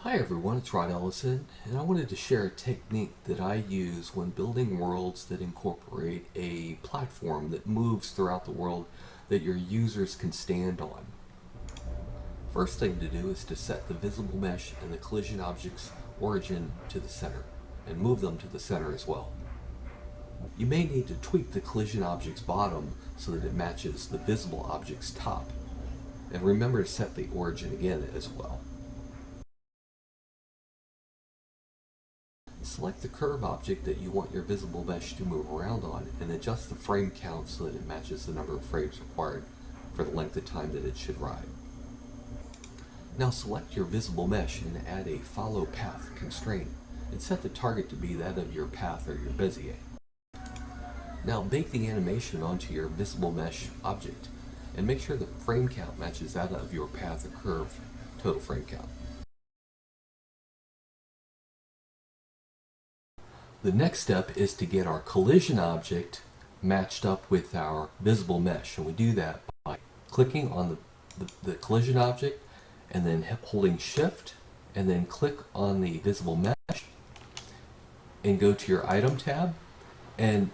Hi everyone, it's Rod Ellison, and I wanted to share a technique that I use when building worlds that incorporate a platform that moves throughout the world that your users can stand on. First thing to do is to set the visible mesh and the collision object's origin to the center, and move them to the center as well. You may need to tweak the collision object's bottom so that it matches the visible object's top, and remember to set the origin again as well. Select the curve object that you want your visible mesh to move around on and adjust the frame count so that it matches the number of frames required for the length of time that it should ride. Now select your visible mesh and add a follow path constraint and set the target to be that of your path or your Bezier. Now bake the animation onto your visible mesh object and make sure the frame count matches that of your path or curve total frame count. The next step is to get our collision object matched up with our visible mesh, and we do that by clicking on the collision object and then holding shift and then click on the visible mesh and go to your item tab, and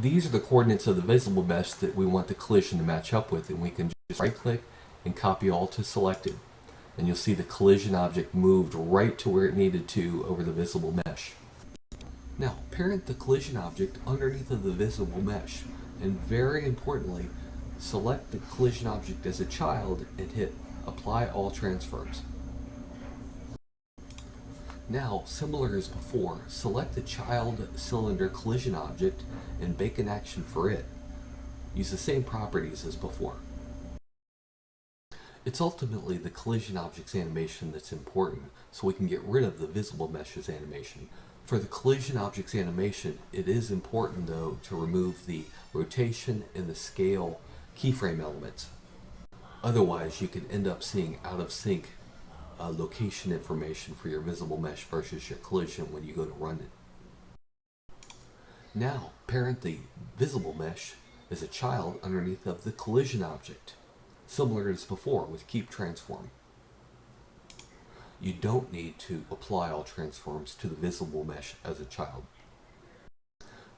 these are the coordinates of the visible mesh that we want the collision to match up with, and we can just right click and copy all to selected, and you'll see the collision object moved right to where it needed to over the visible mesh. Now, parent the collision object underneath of the visible mesh, and very importantly, select the collision object as a child and hit Apply All Transforms. Now, similar as before, select the child cylinder collision object and bake an action for it. Use the same properties as before. It's ultimately the collision object's animation that's important, so we can get rid of the visible mesh's animation. For the collision object's animation, it is important though to remove the rotation and the scale keyframe elements. Otherwise, you could end up seeing out of sync location information for your visible mesh versus your collision when you go to run it. Now, parent the visible mesh as a child underneath of the collision object, similar as before with Keep Transform. You don't need to apply all transforms to the visible mesh as a child.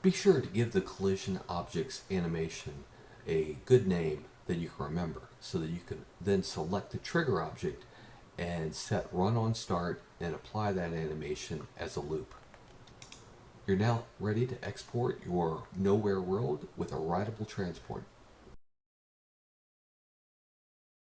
Be sure to give the collision object's animation a good name that you can remember so that you can then select the trigger object and set Run on Start and apply that animation as a loop. You're now ready to export your Nowhere world with a rideable transport.